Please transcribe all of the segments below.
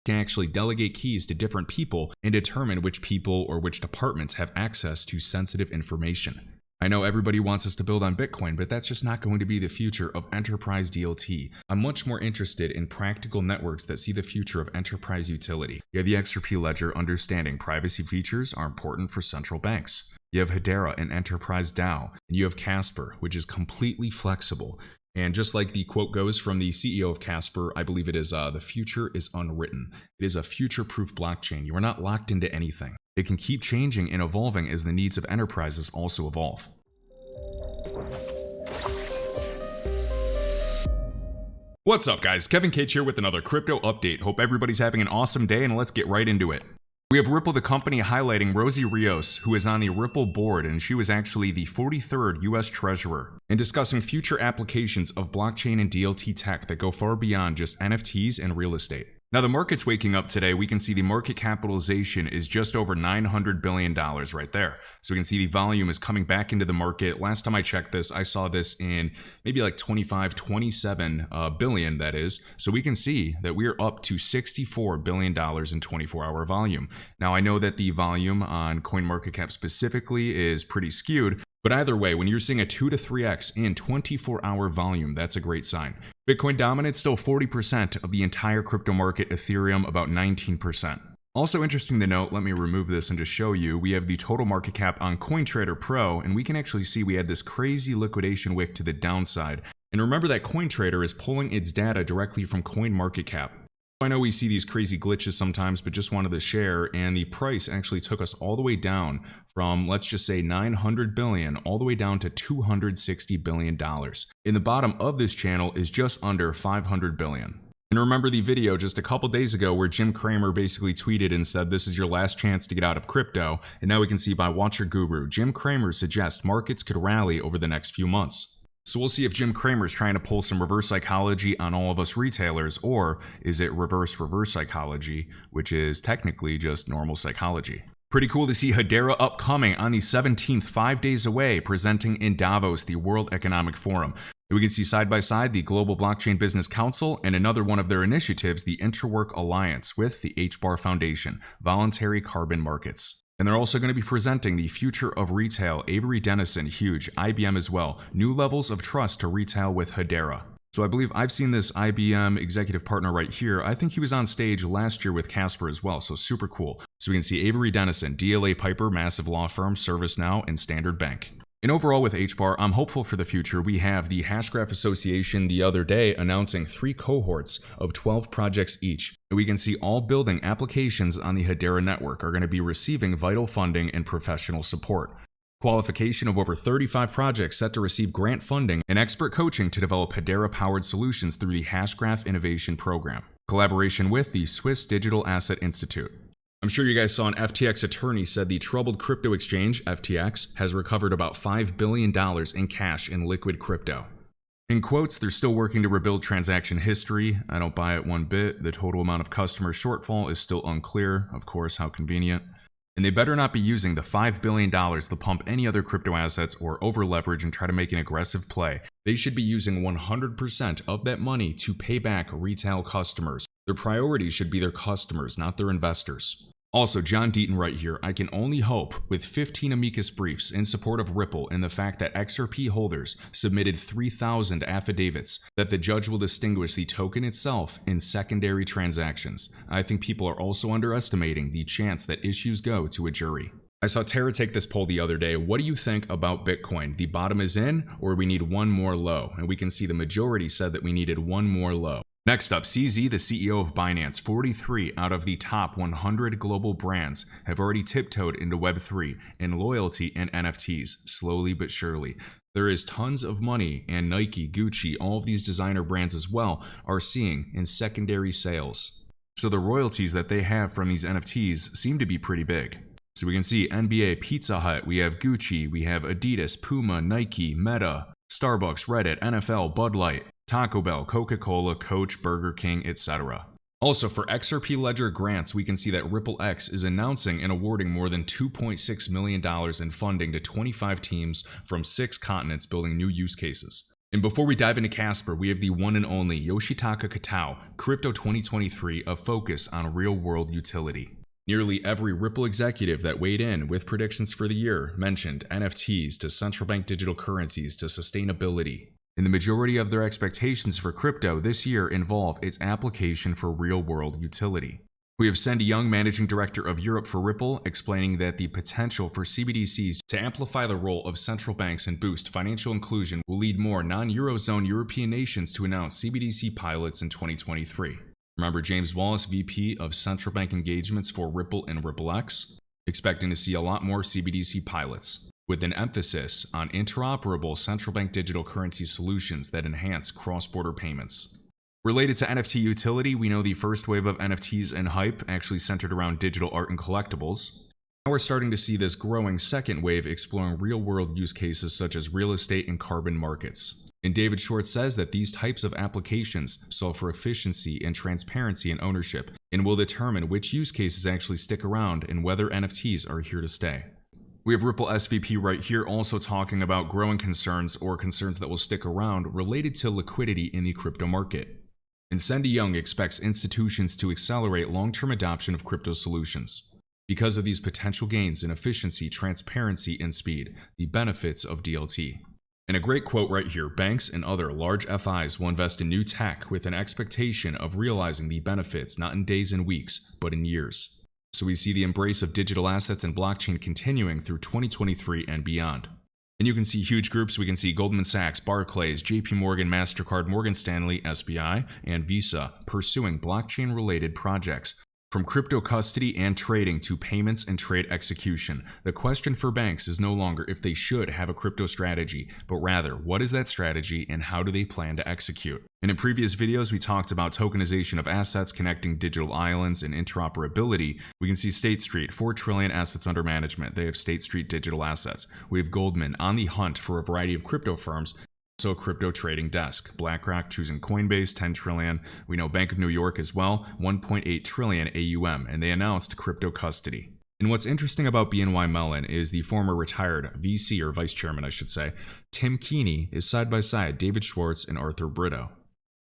can actually delegate keys to different people and determine which people or which departments have access to sensitive information. I know everybody wants us to build on Bitcoin, but that's just not going to be the future of enterprise DLT. I'm much more interested in practical networks that see the future of enterprise utility. You have the XRP ledger understanding privacy features are important for central banks. You have Hedera, an enterprise DAO, and you have Casper, which is completely flexible. And just like the quote goes from the CEO of Casper, I believe it is, the future is unwritten. It is a future-proof blockchain. You are not locked into anything. It can keep changing and evolving as the needs of enterprises also evolve. What's up, guys? Kevin Cage here with another crypto update. Hope everybody's having an awesome day, and let's get right into it. We have Ripple, the company, highlighting Rosie Rios, who is on the Ripple board, and she was actually the 43rd US Treasurer, and discussing future applications of blockchain and DLT tech that go far beyond just NFTs and real estate. Now, the market's waking up today. We can see the market capitalization is just over $900 billion right there. So we can see the volume is coming back into the market. Last time I checked this, I saw this in maybe like 27 billion, that is. So we can see that we are up to $64 billion in 24-hour volume. Now, I know that the volume on CoinMarketCap specifically is pretty skewed, but either way, when you're seeing a 2 to 3x in 24-hour volume, that's a great sign. Bitcoin dominates still 40% of the entire crypto market, Ethereum about 19%. Also interesting to note, let me remove this and just show you, we have the total market cap on CoinTrader Pro, and we can actually see we had this crazy liquidation wick to the downside. And remember that CoinTrader is pulling its data directly from CoinMarketCap. I know we see these crazy glitches sometimes, but just wanted to share, and the price actually took us all the way down from, let's just say, 900 billion all the way down to $260 billion. In the bottom of this channel is just under 500 billion. And remember the video just a couple days ago where Jim Cramer basically tweeted and said this is your last chance to get out of crypto, and now we can see by Watcher Guru, Jim Cramer suggests markets could rally over the next few months. So we'll see if Jim Cramer's trying to pull some reverse psychology on all of us retailers, or is it reverse psychology, which is technically just normal psychology. Pretty cool to see Hedera upcoming on the 17th, 5 days away, presenting in Davos, the World Economic Forum. We can see side by side the Global Blockchain Business Council and another one of their initiatives, the Interwork Alliance with the HBAR Foundation, Voluntary Carbon Markets. And they're also going to be presenting the future of retail, Avery Dennison, huge, IBM as well, new levels of trust to retail with Hedera. So I believe I've seen this IBM executive partner right here. I think he was on stage last year with Casper as well, so super cool. So we can see Avery Dennison, DLA Piper, massive law firm, ServiceNow, and Standard Bank. And overall with HBAR, I'm hopeful for the future. We have the Hashgraph Association the other day announcing 3 cohorts of 12 projects each. And we can see all building applications on the Hedera network are going to be receiving vital funding and professional support. Qualification of over 35 projects set to receive grant funding and expert coaching to develop Hedera-powered solutions through the Hashgraph Innovation Program. Collaboration with the Swiss Digital Asset Institute. I'm sure you guys saw an FTX attorney said the troubled crypto exchange, FTX, has recovered about $5 billion in cash in liquid crypto. In quotes, they're still working to rebuild transaction history. I don't buy it one bit. The total amount of customer shortfall is still unclear. Of course, how convenient. And they better not be using the $5 billion to pump any other crypto assets or over-leverage and try to make an aggressive play. They should be using 100% of that money to pay back retail customers. Their priority should be their customers, not their investors. Also, John Deaton right here, I can only hope with 15 amicus briefs in support of Ripple and the fact that XRP holders submitted 3,000 affidavits that the judge will distinguish the token itself in secondary transactions. I think people are also underestimating the chance that issues go to a jury. I saw Terra take this poll the other day. What do you think about Bitcoin? The bottom is in, or we need one more low? And we can see the majority said that we needed one more low. Next up, CZ, the CEO of Binance. 43 out of the top 100 global brands have already tiptoed into Web3 and loyalty and NFTs, slowly but surely. There is tons of money, and Nike, Gucci, all of these designer brands as well are seeing in secondary sales. So the royalties that they have from these NFTs seem to be pretty big. So we can see NBA, Pizza Hut, we have Gucci, we have Adidas, Puma, Nike, Meta, Starbucks, Reddit, NFL, Bud Light, Taco Bell, Coca-Cola, Coach, Burger King, etc. Also, for XRP Ledger grants, we can see that RippleX is announcing and awarding more than $2.6 million in funding to 25 teams from 6 continents building new use cases. And before we dive into Casper, we have the one and only Yoshitaka Kitao, Crypto 2023, a focus on real-world utility. Nearly every Ripple executive that weighed in with predictions for the year mentioned NFTs to central bank digital currencies to sustainability. And the majority of their expectations for crypto this year involve its application for real-world utility. We have Sandy Young, Managing Director of Europe for Ripple, explaining that the potential for CBDCs to amplify the role of central banks and boost financial inclusion will lead more non-Eurozone European nations to announce CBDC pilots in 2023. Remember James Wallace, VP of Central Bank Engagements for Ripple and RippleX, expecting to see a lot more CBDC pilots, with an emphasis on interoperable central bank digital currency solutions that enhance cross-border payments. Related to NFT utility, we know the first wave of NFTs and hype actually centered around digital art and collectibles. Now we're starting to see this growing second wave exploring real-world use cases such as real estate and carbon markets. And David Short says that these types of applications solve for efficiency and transparency in ownership and will determine which use cases actually stick around and whether NFTs are here to stay. We have Ripple SVP right here also talking about growing concerns or concerns that will stick around related to liquidity in the crypto market. And Sandy Young expects institutions to accelerate long-term adoption of crypto solutions because of these potential gains in efficiency, transparency, and speed, the benefits of DLT. And a great quote right here, banks and other large FIs will invest in new tech with an expectation of realizing the benefits not in days and weeks, but in years. So we see the embrace of digital assets and blockchain continuing through 2023 and beyond. And you can see huge groups. We can see Goldman Sachs, Barclays, JP Morgan, MasterCard, Morgan Stanley, SBI, and Visa pursuing blockchain-related projects. From crypto custody and trading to payments and trade execution, the question for banks is no longer if they should have a crypto strategy, but rather, what is that strategy and how do they plan to execute? And in previous videos, we talked about tokenization of assets, connecting digital islands, and interoperability. We can see State Street, 4 trillion assets under management. They have State Street digital assets. We have Goldman on the hunt for a variety of crypto firms. Also a crypto trading desk. BlackRock choosing Coinbase, 10 trillion. We know Bank of New York as well, 1.8 trillion AUM, and they announced crypto custody. And what's interesting about BNY Mellon is the former retired VC, or vice chairman I should say, Tim Keeney, is side by side David Schwartz and Arthur Brito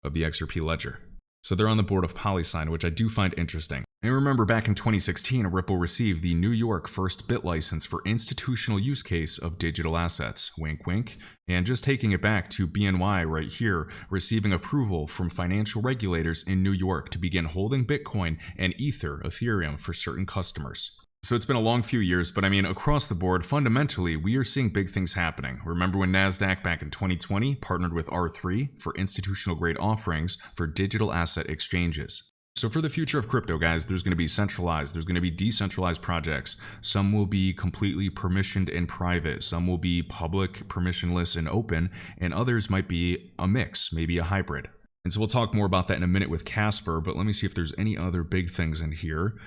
of the XRP ledger. So they're on the board of PolySign, which I do find interesting. And remember back in 2016, Ripple received the New York first BIT license for institutional use case of digital assets, wink wink, and just taking it back to BNY right here, receiving approval from financial regulators in New York to begin holding Bitcoin and Ethereum for certain customers. So it's been a long few years, but I mean, across the board, fundamentally, we are seeing big things happening. Remember when NASDAQ back in 2020 partnered with R3 for institutional grade offerings for digital asset exchanges. So for the future of crypto, guys, there's going to be centralized, there's going to be decentralized projects. Some will be completely permissioned and private. Some will be public, permissionless, and open, and others might be a mix, maybe a hybrid. And so we'll talk more about that in a minute with Casper, but let me see if there's any other big things in here.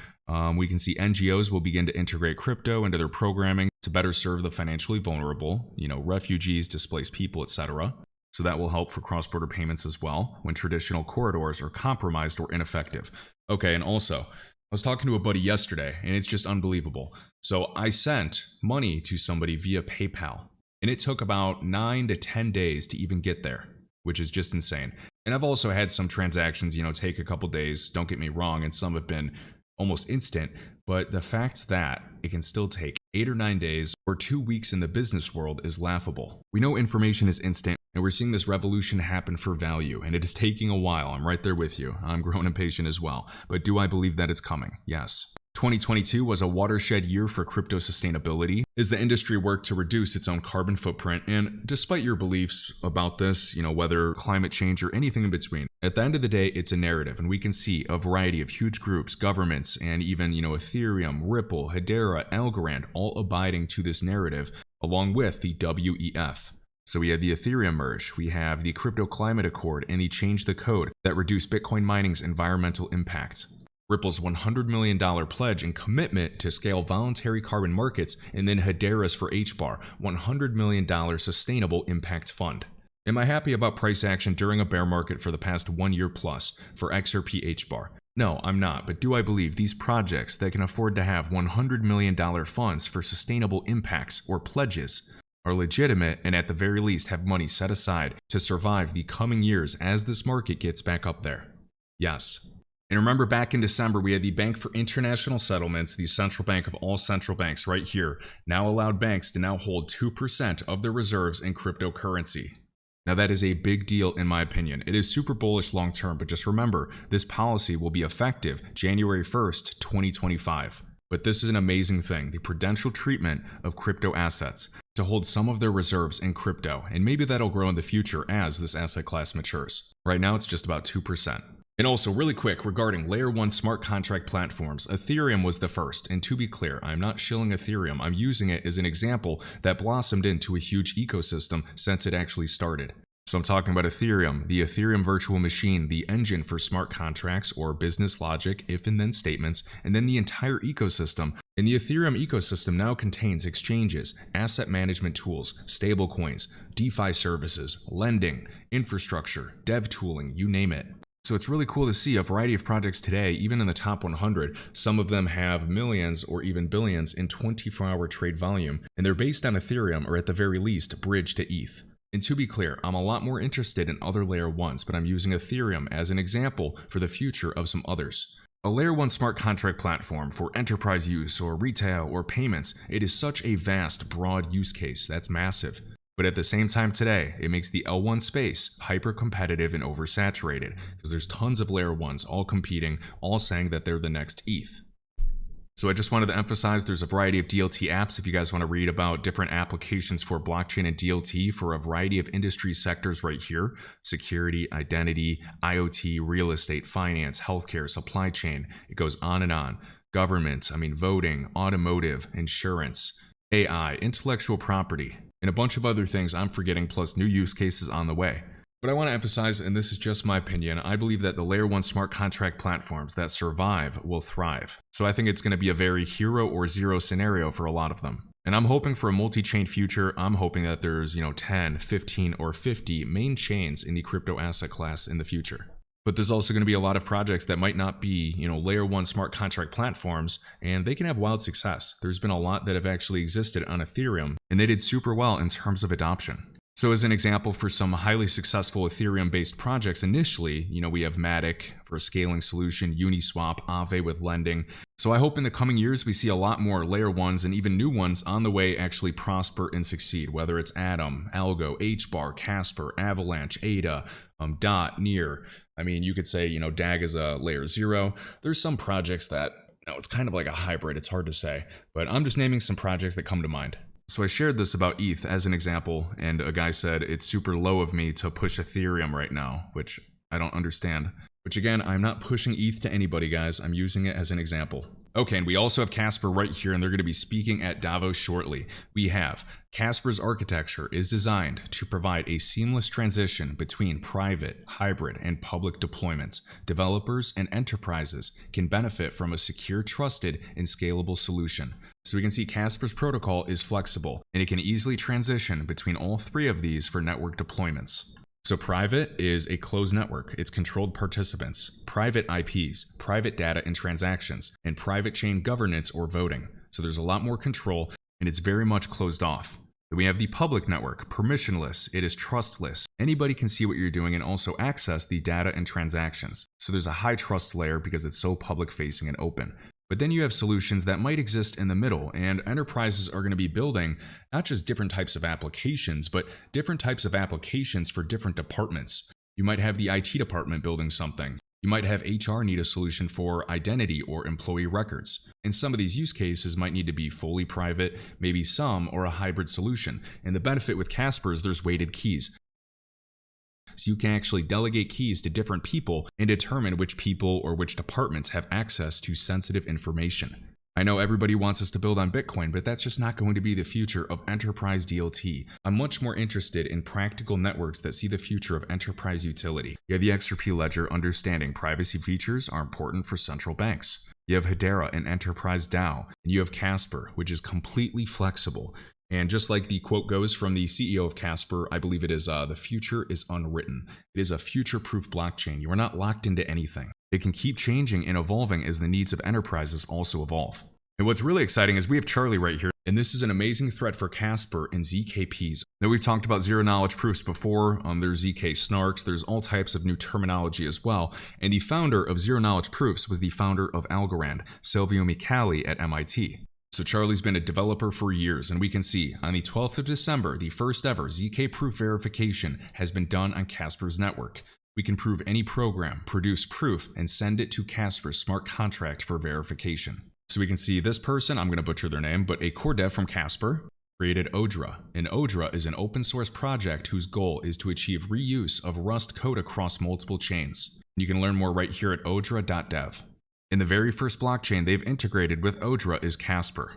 We can see NGOs will begin to integrate crypto into their programming to better serve the financially vulnerable, refugees, displaced people, etc. So that will help for cross-border payments as well when traditional corridors are compromised or ineffective. Okay, and also, I was talking to a buddy yesterday, and it's just unbelievable. So I sent money to somebody via PayPal, and it took about 9 to 10 days to even get there, which is just insane. And I've also had some transactions, take a couple days, don't get me wrong, and some have been almost instant, but the fact that it can still take 8 or 9 days or 2 weeks in the business world is laughable. We know information is instant, and we're seeing this revolution happen for value, and it is taking a while. I'm right there with you. I'm growing impatient as well. But do I believe that it's coming? Yes. 2022 was a watershed year for crypto sustainability as the industry worked to reduce its own carbon footprint. And despite your beliefs about this, whether climate change or anything in between, at the end of the day, it's a narrative, and we can see a variety of huge groups, governments, and even, Ethereum, Ripple, Hedera, Algorand, all abiding to this narrative, along with the WEF. So we had the Ethereum merge, we have the Crypto Climate Accord, and the Change the Code that reduced Bitcoin mining's environmental impact. Ripple's $100 million pledge and commitment to scale voluntary carbon markets, and then Hedera's for HBAR, $100 million sustainable impact fund. Am I happy about price action during a bear market for the past 1 year plus for XRP HBAR? No, I'm not, but do I believe these projects that can afford to have $100 million funds for sustainable impacts or pledges are legitimate and at the very least have money set aside to survive the coming years as this market gets back up there. Yes. And remember, back in December, we had the Bank for International Settlements, the central bank of all central banks right here, now allowed banks to now hold 2% of their reserves in cryptocurrency. Now that is a big deal in my opinion. It is super bullish long term, but just remember, this policy will be effective January 1st, 2025. But this is an amazing thing, the prudential treatment of crypto assets, to hold some of their reserves in crypto, and maybe that'll grow in the future as this asset class matures. Right now it's just about 2%. And also, really quick, regarding Layer 1 smart contract platforms, Ethereum was the first. And to be clear, I'm not shilling Ethereum. I'm using it as an example that blossomed into a huge ecosystem since it actually started. So I'm talking about Ethereum, the Ethereum virtual machine, the engine for smart contracts or business logic, if and then statements, and then the entire ecosystem. And the Ethereum ecosystem now contains exchanges, asset management tools, stablecoins, DeFi services, lending, infrastructure, dev tooling, you name it. So it's really cool to see a variety of projects today, even in the top 100. Some of them have millions or even billions in 24-hour trade volume, and they're based on Ethereum or at the very least bridged to ETH. And to be clear, I'm a lot more interested in other layer 1s, but I'm using Ethereum as an example for the future of some others. A layer 1 smart contract platform for enterprise use or retail or payments, it is such a vast, broad use case that's massive. But at the same time today, it makes the L1 space hyper-competitive and oversaturated because there's tons of layer 1s all competing, all saying that they're the next ETH. So I just wanted to emphasize there's a variety of DLT apps if you guys want to read about different applications for blockchain and DLT for a variety of industry sectors right here. Security, identity, IoT, real estate, finance, healthcare, supply chain. It goes on and on. Government, voting, automotive, insurance, AI, intellectual property, and a bunch of other things I'm forgetting, plus new use cases on the way. But I want to emphasize, and this is just my opinion, I believe that the layer 1 smart contract platforms that survive will thrive. So I think it's going to be a very hero or zero scenario for a lot of them. And I'm hoping for a multi-chain future. I'm hoping that there's, 10, 15, or 50 main chains in the crypto asset class in the future. But there's also going to be a lot of projects that might not be, layer 1 smart contract platforms, and they can have wild success. There's been a lot that have actually existed on Ethereum, and they did super well in terms of adoption. So as an example for some highly successful Ethereum-based projects initially, we have Matic for a scaling solution, Uniswap, Aave with lending. So I hope in the coming years we see a lot more layer 1s and even new ones on the way actually prosper and succeed, whether it's Atom, Algo, HBAR, Casper, Avalanche, ADA, Dot, Near. You could say, DAG is a layer 0. There's some projects that, it's kind of like a hybrid. It's hard to say, but I'm just naming some projects that come to mind. So I shared this about ETH as an example, and a guy said it's super low of me to push Ethereum right now, which I don't understand. Which again, I'm not pushing ETH to anybody, guys. I'm using it as an example. Okay, and we also have Casper right here, and they're going to be speaking at Davos shortly. We have Casper's architecture is designed to provide a seamless transition between private, hybrid, and public deployments. Developers and enterprises can benefit from a secure, trusted, and scalable solution. So we can see Casper's protocol is flexible, and it can easily transition between all three of these for network deployments. So private is a closed network. It's controlled participants, private IPs, private data and transactions, and private chain governance or voting. So there's a lot more control, and it's very much closed off. Then we have the public network, permissionless. It is trustless. Anybody can see what you're doing and also access the data and transactions. So there's a high trust layer because it's so public facing and open. But then you have solutions that might exist in the middle, and enterprises are going to be building not just different types of applications, but different types of applications for different departments. You might have the IT department building something. You might have HR need a solution for identity or employee records. And some of these use cases might need to be fully private, maybe some, or a hybrid solution. And the benefit with Casper is there's weighted keys. So you can actually delegate keys to different people and determine which people or which departments have access to sensitive information. I know everybody wants us to build on Bitcoin, but that's just not going to be the future of enterprise DLT. I'm much more interested in practical networks that see the future of enterprise utility. You have the XRP ledger understanding privacy features are important for central banks. You have Hedera, an enterprise DAO, and you have Casper, which is completely flexible. And just like the quote goes from the CEO of Casper, I believe it is, the future is unwritten. It is a future-proof blockchain. You are not locked into anything. It can keep changing and evolving as the needs of enterprises also evolve. And what's really exciting is we have Charlie right here. And this is an amazing thread for Casper and ZKPs. Now, we've talked about zero knowledge proofs before. There's ZK snarks. There's all types of new terminology as well. And the founder of zero knowledge proofs was the founder of Algorand, Silvio Micali at MIT. So Charlie's been a developer for years, and we can see on the 12th of December, the first ever ZK proof verification has been done on Casper's network. We can prove any program, produce proof, and send it to Casper's smart contract for verification. So we can see this person, I'm going to butcher their name, but a core dev from Casper created Odra. And Odra is an open source project whose goal is to achieve reuse of Rust code across multiple chains. You can learn more right here at odra.dev. In the very first blockchain they've integrated with Odra is Casper.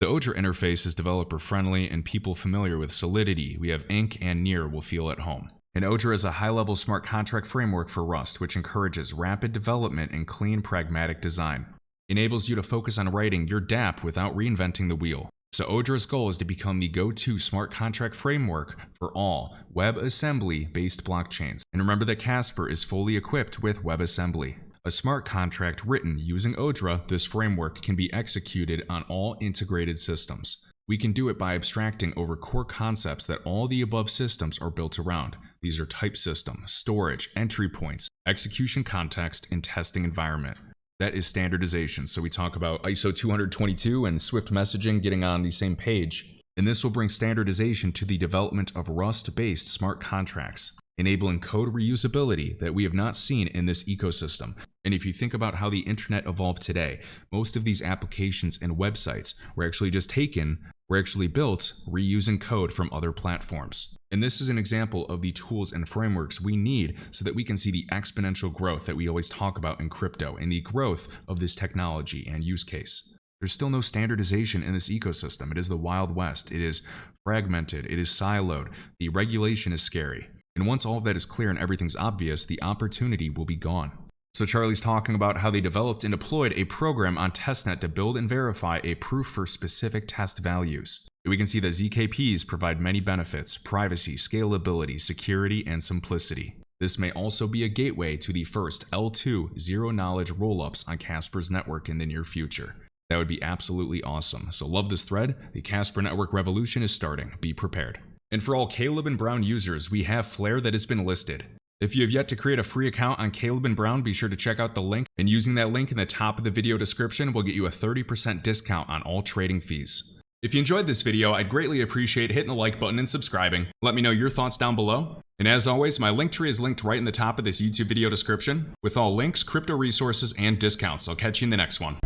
The Odra interface is developer friendly, and people familiar with Solidity, we have Ink and Near, will feel at home. And Odra is a high-level smart contract framework for Rust, which encourages rapid development and clean, pragmatic design. Enables you to focus on writing your dApp without reinventing the wheel. So Odra's goal is to become the go-to smart contract framework for all WebAssembly-based blockchains. And remember that Casper is fully equipped with WebAssembly. A smart contract written using Odra, this framework can be executed on all integrated systems. We can do it by abstracting over core concepts that all the above systems are built around. These are type system, storage, entry points, execution context, and testing environment. That is standardization. So we talk about ISO 222 and Swift messaging getting on the same page. And this will bring standardization to the development of Rust-based smart contracts, enabling code reusability that we have not seen in this ecosystem. And if you think about how the internet evolved today, most of these applications and websites were actually built reusing code from other platforms. And this is an example of the tools and frameworks we need so that we can see the exponential growth that we always talk about in crypto and the growth of this technology and use case. There's still no standardization in this ecosystem. It is the Wild West. It is fragmented. It is siloed. The regulation is scary. And once all of that is clear and everything's obvious, the opportunity will be gone. So Charlie's talking about how they developed and deployed a program on testnet to build and verify a proof for specific test values. We can see that ZKPs provide many benefits: privacy, scalability, security, and simplicity. This may also be a gateway to the first L2 zero-knowledge rollups on Casper's network in the near future. That would be absolutely awesome. So love this thread. The Casper network revolution is starting. Be prepared. And for all Caleb and Brown users, we have Flare that has been listed. If you have yet to create a free account on Caleb and Brown, be sure to check out the link. And using that link in the top of the video description will get you a 30% discount on all trading fees. If you enjoyed this video, I'd greatly appreciate hitting the like button and subscribing. Let me know your thoughts down below. And as always, my link tree is linked right in the top of this YouTube video description with all links, crypto resources, and discounts. I'll catch you in the next one.